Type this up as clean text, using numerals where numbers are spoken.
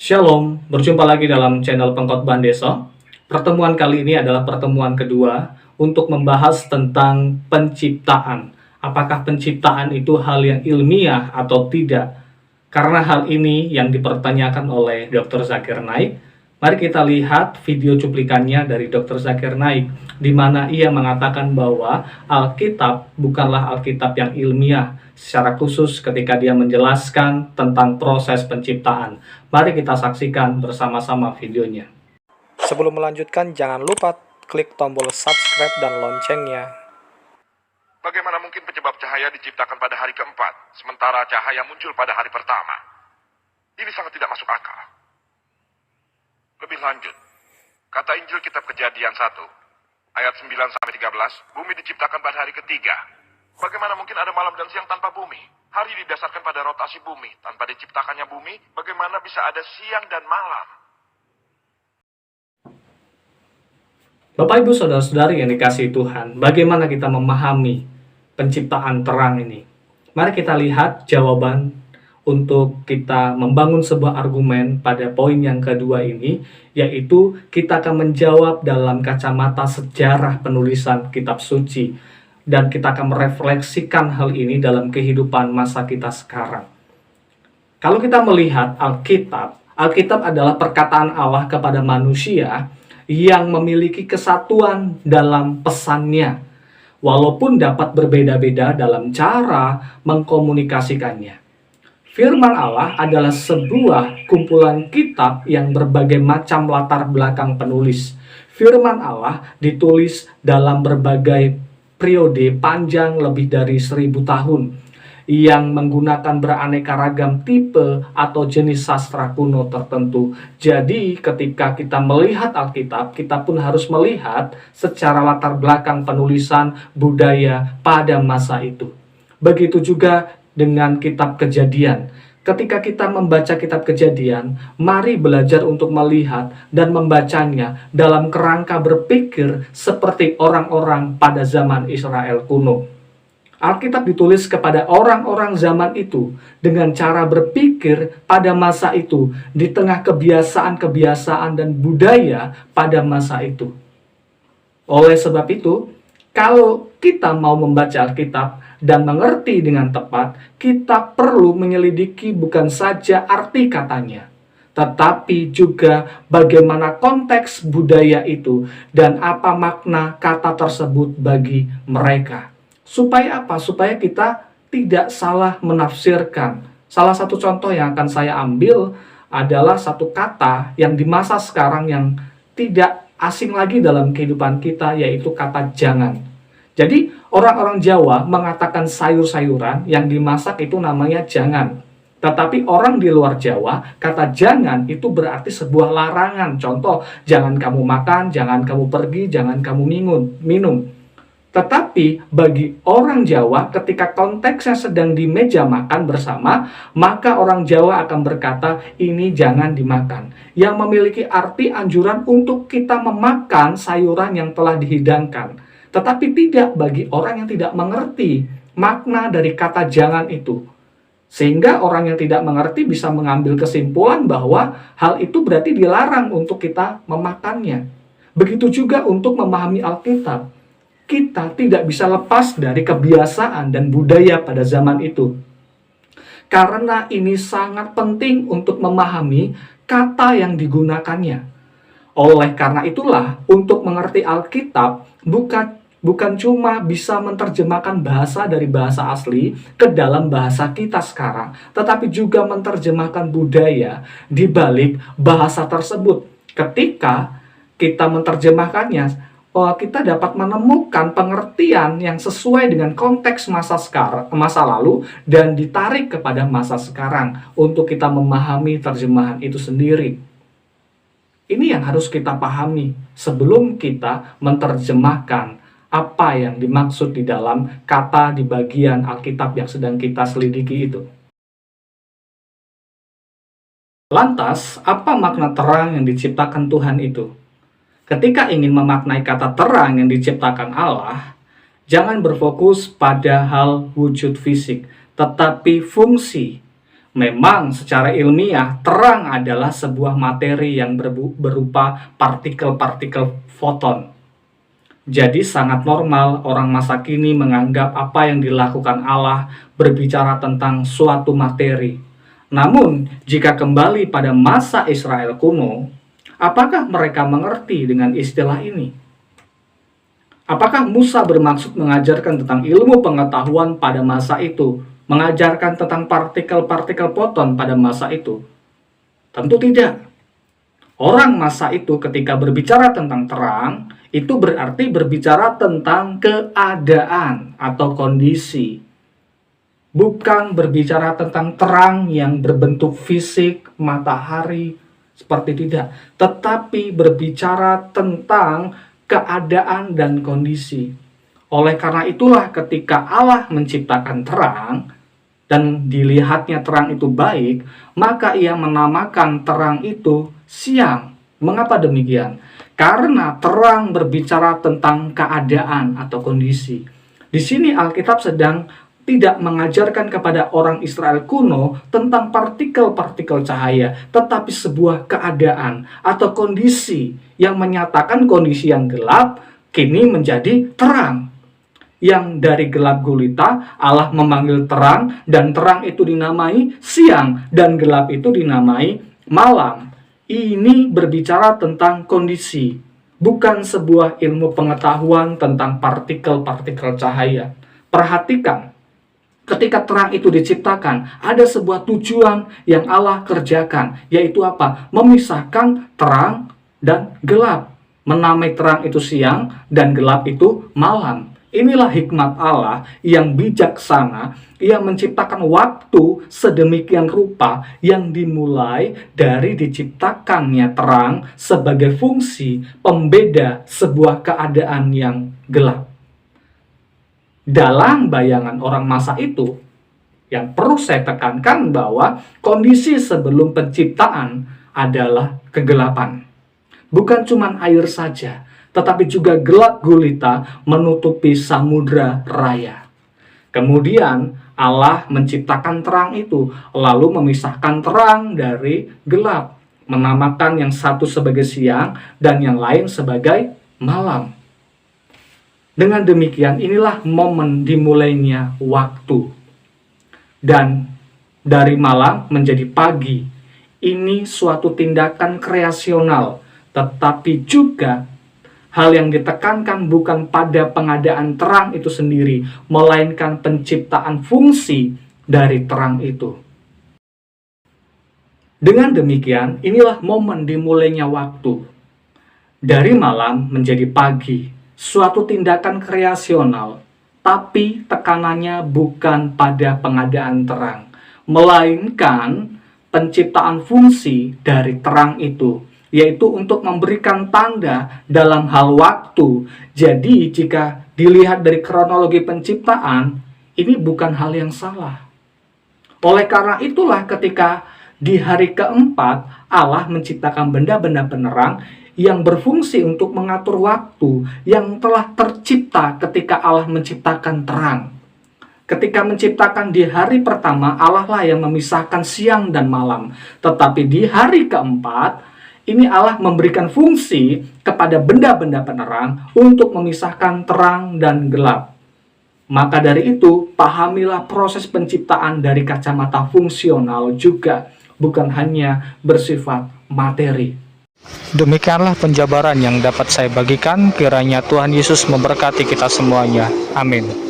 Shalom, berjumpa lagi dalam channel Pengkhotbah Desa. Pertemuan kali ini adalah pertemuan kedua untuk membahas tentang penciptaan. Apakah penciptaan itu hal yang ilmiah atau tidak? Karena hal ini yang dipertanyakan oleh Dr. Zakir Naik. Mari kita lihat video cuplikannya dari Dr. Zakir Naik, di mana ia mengatakan bahwa Alkitab bukanlah Alkitab yang ilmiah, secara khusus ketika dia menjelaskan tentang proses penciptaan. Mari kita saksikan bersama-sama videonya. Sebelum melanjutkan, jangan lupa klik tombol subscribe dan loncengnya. Bagaimana mungkin penyebab cahaya diciptakan pada hari keempat, sementara cahaya muncul pada hari pertama? Ini sangat tidak masuk akal. Lebih lanjut, kata Injil Kitab Kejadian 1, ayat 9-13, bumi diciptakan pada hari ketiga. Bagaimana mungkin ada malam dan siang tanpa bumi? Hari didasarkan pada rotasi bumi. Tanpa diciptakannya bumi, bagaimana bisa ada siang dan malam? Bapak, Ibu, Saudara-saudari yang dikasihi Tuhan, bagaimana kita memahami penciptaan terang ini? Mari kita lihat jawaban untuk kita membangun sebuah argumen pada poin yang kedua ini, yaitu kita akan menjawab dalam kacamata sejarah penulisan kitab suci, dan kita akan merefleksikan hal ini dalam kehidupan masa kita sekarang. Kalau kita melihat Alkitab adalah perkataan Allah kepada manusia yang memiliki kesatuan dalam pesannya, walaupun dapat berbeda-beda dalam cara mengkomunikasikannya. Firman Allah adalah sebuah kumpulan kitab yang berbagai macam latar belakang penulis. Firman Allah ditulis dalam berbagai periode panjang lebih dari 1000 tahun, yang menggunakan beraneka ragam tipe atau jenis sastra kuno tertentu. Jadi ketika kita melihat Alkitab, kita pun harus melihat secara latar belakang penulisan budaya pada masa itu. Begitu juga dengan kitab Kejadian. Ketika kita membaca kitab Kejadian, mari belajar untuk melihat dan membacanya dalam kerangka berpikir seperti orang-orang pada zaman Israel kuno. Alkitab ditulis kepada orang-orang zaman itu dengan cara berpikir pada masa itu, di tengah kebiasaan-kebiasaan dan budaya pada masa itu. Oleh sebab itu, kalau kita mau membaca Alkitab dan mengerti dengan tepat, kita perlu menyelidiki bukan saja arti katanya, tetapi juga bagaimana konteks budaya itu dan apa makna kata tersebut bagi mereka. Supaya apa? Supaya kita tidak salah menafsirkan. Salah satu contoh yang akan saya ambil adalah satu kata yang di masa sekarang yang tidak asing lagi dalam kehidupan kita, yaitu kata jangan. Jadi orang-orang Jawa mengatakan sayur-sayuran yang dimasak itu namanya jangan. Tetapi orang di luar Jawa, kata jangan itu berarti sebuah larangan. Contoh, jangan kamu makan, jangan kamu pergi, jangan kamu minum. Tetapi bagi orang Jawa, ketika konteksnya sedang di meja makan bersama, maka orang Jawa akan berkata, ini jangan dimakan. Yang memiliki arti anjuran untuk kita memakan sayuran yang telah dihidangkan. Tetapi tidak bagi orang yang tidak mengerti makna dari kata jangan itu. Sehingga orang yang tidak mengerti bisa mengambil kesimpulan bahwa hal itu berarti dilarang untuk kita memakannya. Begitu juga untuk memahami Alkitab. Kita tidak bisa lepas dari kebiasaan dan budaya pada zaman itu. Karena ini sangat penting untuk memahami kata yang digunakannya. Oleh karena itulah, untuk mengerti Alkitab bukan cuma bisa menerjemahkan bahasa dari bahasa asli ke dalam bahasa kita sekarang, tetapi juga menerjemahkan budaya di balik bahasa tersebut. Ketika kita menerjemahkannya, kita dapat menemukan pengertian yang sesuai dengan konteks masa lalu dan ditarik kepada masa sekarang untuk kita memahami terjemahan itu sendiri. Ini yang harus kita pahami sebelum kita menerjemahkan apa yang dimaksud di dalam kata di bagian Alkitab yang sedang kita selidiki itu. Lantas, apa makna terang yang diciptakan Tuhan itu? Ketika ingin memaknai kata terang yang diciptakan Allah, jangan berfokus pada hal wujud fisik, tetapi fungsi Memang secara ilmiah, terang adalah sebuah materi yang berupa partikel-partikel foton. Jadi sangat normal orang masa kini menganggap apa yang dilakukan Allah berbicara tentang suatu materi. Namun, jika kembali pada masa Israel kuno, apakah mereka mengerti dengan istilah ini? Apakah Musa bermaksud mengajarkan tentang ilmu pengetahuan pada masa itu? Mengajarkan tentang partikel-partikel foton pada masa itu? Tentu tidak. Orang masa itu ketika berbicara tentang terang, itu berarti berbicara tentang keadaan atau kondisi. Bukan berbicara tentang terang yang berbentuk fisik, matahari, seperti tidak. Tetapi berbicara tentang keadaan dan kondisi. Oleh karena itulah ketika Allah menciptakan terang, dan dilihatnya terang itu baik, maka ia menamakan terang itu siang. Mengapa demikian? Karena terang berbicara tentang keadaan atau kondisi. Di sini Alkitab sedang tidak mengajarkan kepada orang Israel kuno tentang partikel-partikel cahaya, tetapi sebuah keadaan atau kondisi yang menyatakan kondisi yang gelap kini menjadi terang. Yang dari gelap gulita, Allah memanggil terang, dan terang itu dinamai siang, dan gelap itu dinamai malam. Ini berbicara tentang kondisi, bukan sebuah ilmu pengetahuan tentang partikel-partikel cahaya. Perhatikan, ketika terang itu diciptakan, ada sebuah tujuan yang Allah kerjakan, yaitu apa? Memisahkan terang dan gelap. Menamai terang itu siang, dan gelap itu malam. Inilah hikmat Allah yang bijaksana, yang menciptakan waktu sedemikian rupa yang dimulai dari diciptakannya terang sebagai fungsi pembeda sebuah keadaan yang gelap. Dalam bayangan orang masa itu, yang perlu saya tekankan bahwa kondisi sebelum penciptaan adalah kegelapan. Bukan cuma air saja, tetapi juga gelap gulita menutupi samudra raya. Kemudian Allah menciptakan terang itu, lalu memisahkan terang dari gelap, menamakan yang satu sebagai siang dan yang lain sebagai malam. Dengan demikian, inilah momen dimulainya waktu. Dan dari malam menjadi pagi. Ini suatu tindakan kreasional, tetapi juga hal yang ditekankan bukan pada pengadaan terang itu sendiri, melainkan penciptaan fungsi dari terang itu. Dengan demikian, inilah momen dimulainya waktu. Dari malam menjadi pagi, suatu tindakan kreasional, tapi tekanannya bukan pada pengadaan terang, melainkan penciptaan fungsi dari terang itu, yaitu untuk memberikan tanda dalam hal waktu. Jadi jika dilihat dari kronologi penciptaan, ini bukan hal yang salah. Oleh karena itulah ketika di hari keempat Allah menciptakan benda-benda penerang yang berfungsi untuk mengatur waktu yang telah tercipta ketika Allah menciptakan terang. Ketika menciptakan di hari pertama, Allah lah yang memisahkan siang dan malam. Tetapi di hari keempat, ini Allah memberikan fungsi kepada benda-benda penerang untuk memisahkan terang dan gelap. Maka dari itu, pahamilah proses penciptaan dari kacamata fungsional juga, bukan hanya bersifat materi. Demikianlah penjabaran yang dapat saya bagikan. Kiranya Tuhan Yesus memberkati kita semuanya. Amin.